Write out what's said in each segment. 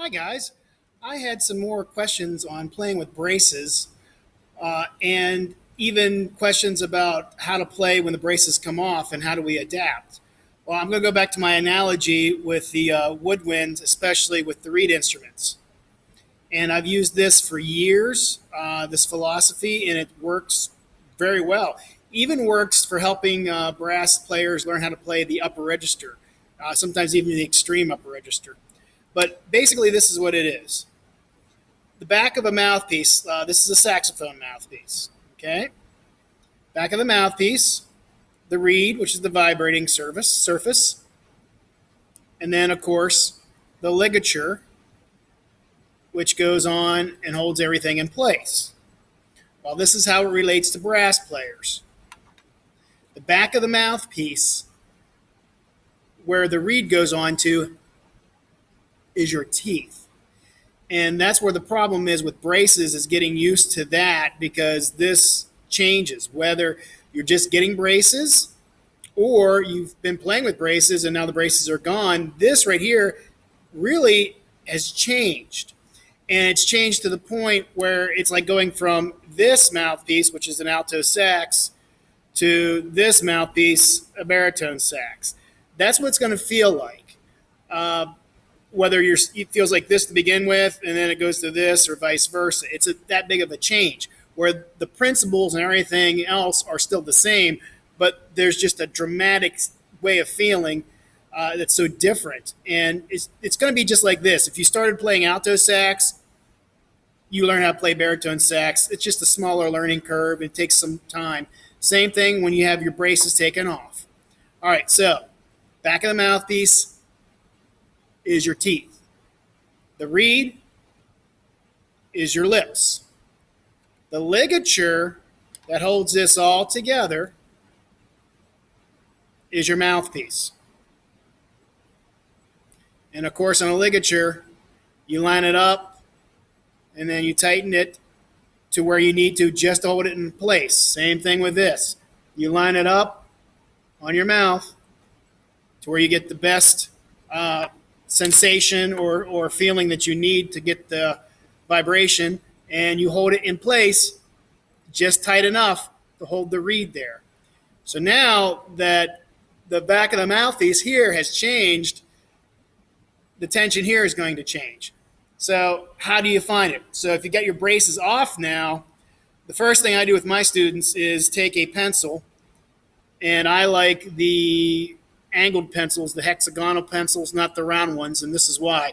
Hi guys. I had some more questions on playing with braces and even questions about how to play when the braces come off and how do we adapt. Well, I'm going to go back to my analogy with the woodwinds, especially with the reed instruments. And I've used this for years, this philosophy, and it works very well. Even works for helping brass players learn how to play the upper register, sometimes even the extreme upper register. But basically, this is what it is. The back of a mouthpiece, this is a saxophone mouthpiece, okay? Back of the mouthpiece, the reed, which is the vibrating surface, and then, of course, the ligature, which goes on and holds everything in place. Well, this is how it relates to brass players. The back of the mouthpiece, where the reed goes on to, is your teeth. And that's where the problem is with braces, is getting used to that, because this changes. Whether you're just getting braces or you've been playing with braces and now the braces are gone, this right here really has changed. And it's changed to the point where it's like going from this mouthpiece, which is an alto sax, to this mouthpiece, a baritone sax. That's what it's going to feel like. Whether it feels like this to begin with, and then it goes to this, or vice versa. It's that big of a change, where the principles and everything else are still the same, but there's just a dramatic way of feeling that's so different. And it's going to be just like this. If you started playing alto sax, you learn how to play baritone sax. It's just a smaller learning curve. It takes some time. Same thing when you have your braces taken off. All right, so back of the mouthpiece is your teeth. The reed is your lips. The ligature that holds this all together is your mouthpiece. And of course, on a ligature, you line it up and then you tighten it to where you need to just to hold it in place. Same thing with this. You line it up on your mouth to where you get the best sensation or feeling that you need to get the vibration, and you hold it in place just tight enough to hold the reed there. So now that the back of the mouthpiece here has changed, the tension here is going to change. So how do you find it? So if you got your braces off now, the first thing I do with my students is take a pencil, and I like the angled pencils, the hexagonal pencils, not the round ones, and this is why.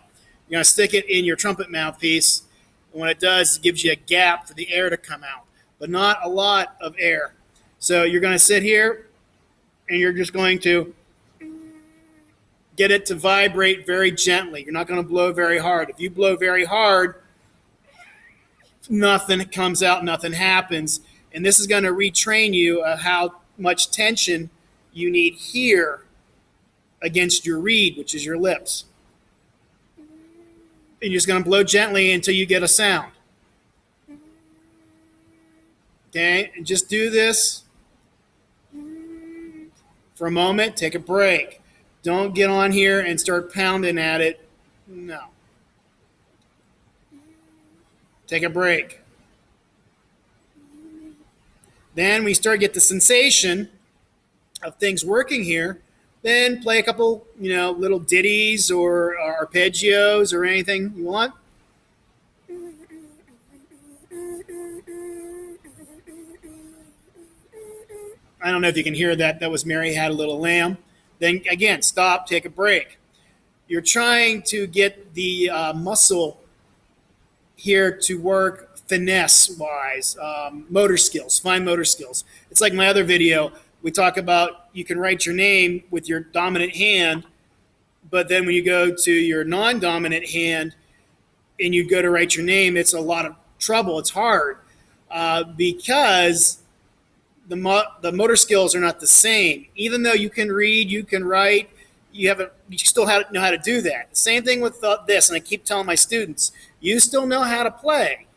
You're going to stick it in your trumpet mouthpiece, and what it does, it gives you a gap for the air to come out, but not a lot of air. So you're going to sit here, and you're just going to get it to vibrate very gently. You're not going to blow very hard. If you blow very hard, nothing comes out, nothing happens, and this is going to retrain you of how much tension you need here against your reed, which is your lips. And you're just going to blow gently until you get a sound. Okay? And just do this for a moment. Take a break. Don't get on here and start pounding at it. No. Take a break. Then we start to get the sensation of things working here. Then play a couple, little ditties or arpeggios or anything you want. I don't know if you can hear that. That was Mary Had a Little Lamb. Then again, stop, take a break. You're trying to get the muscle here to work finesse-wise, motor skills, fine motor skills. It's like my other video. We talk about you can write your name with your dominant hand, but then when you go to your non-dominant hand and you go to write your name, it's a lot of trouble. It's hard because the motor skills are not the same. Even though you can read, you can write, you still know how to do that. Same thing with this, and I keep telling my students, you still know how to play.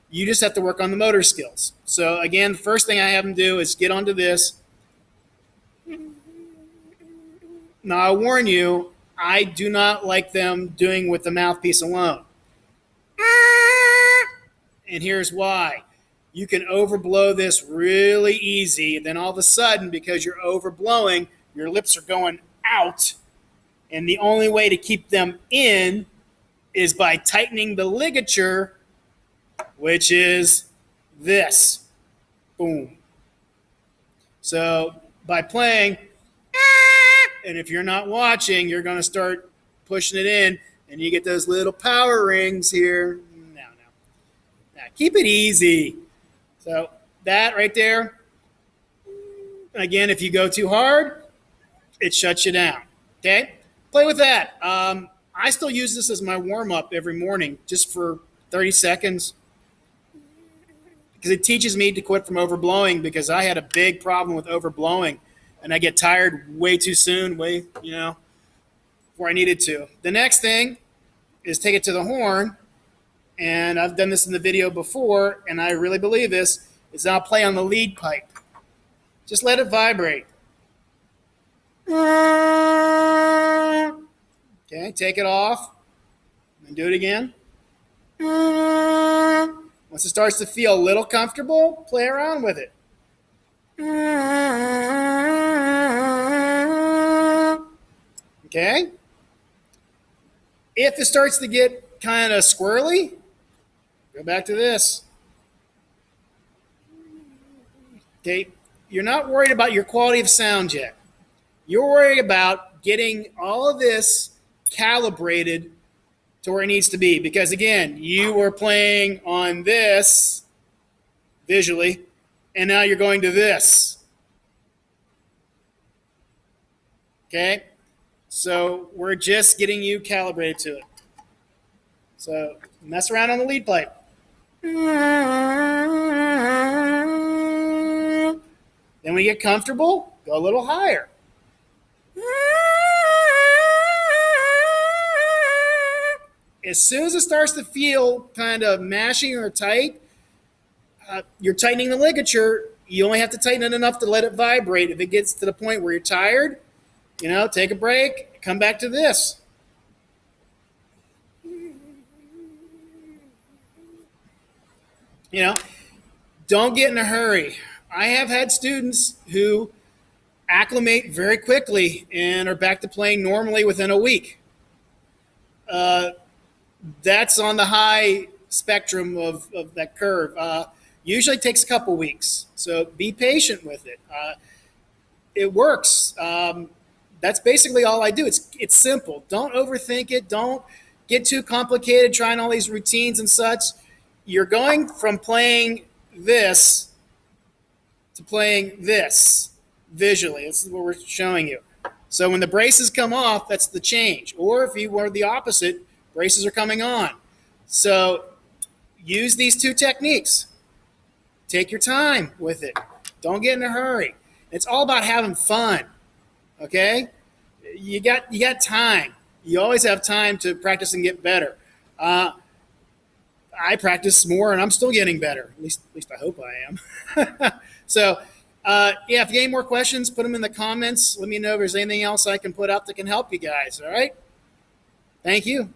You just have to work on the motor skills. So again, the first thing I have them do is get onto this. Now, I warn you, I do not like them doing with the mouthpiece alone. And here's why. You can overblow this really easy. And then all of a sudden, because you're overblowing, your lips are going out. And the only way to keep them in is by tightening the ligature, which is this. Boom. So by playing, and if you're not watching, you're going to start pushing it in, and you get those little power rings here. No. Now, keep it easy. So that right there, again, if you go too hard, it shuts you down. Okay? Play with that. I still use this as my warm-up every morning just for 30 seconds because it teaches me to quit from overblowing because I had a big problem with overblowing and I get tired way too soon, before I needed to. The next thing is take it to the horn, and I've done this in the video before, and I really believe this, is I'll play on the lead pipe. Just let it vibrate. Okay, take it off, and do it again. Once it starts to feel a little comfortable, play around with it. Okay? If it starts to get kind of squirrely, go back to this. Okay? You're not worried about your quality of sound yet. You're worried about getting all of this calibrated to where it needs to be. Because again, you were playing on this visually, and now you're going to this. Okay? So we're just getting you calibrated to it. So mess around on the lead pipe. Then when you get comfortable, go a little higher. As soon as it starts to feel kind of mashing or tight, you're tightening the ligature. You only have to tighten it enough to let it vibrate. If it gets to the point where you're tired, take a break, come back to this. Don't get in a hurry. I have had students who acclimate very quickly and are back to playing normally within a week. That's on the high spectrum of that curve. Usually takes a couple weeks, so be patient with it. It works. That's basically all I do. It's simple. Don't overthink it. Don't get too complicated trying all these routines and such. You're going from playing this to playing this visually. This is what we're showing you. So when the braces come off, that's the change. Or if you were the opposite, braces are coming on. So use these two techniques. Take your time with it. Don't get in a hurry. It's all about having fun. Okay? You got time. You always have time to practice and get better. I practice more and I'm still getting better. At least I hope I am. So, if you have any more questions, put them in the comments. Let me know if there's anything else I can put out that can help you guys. All right? Thank you.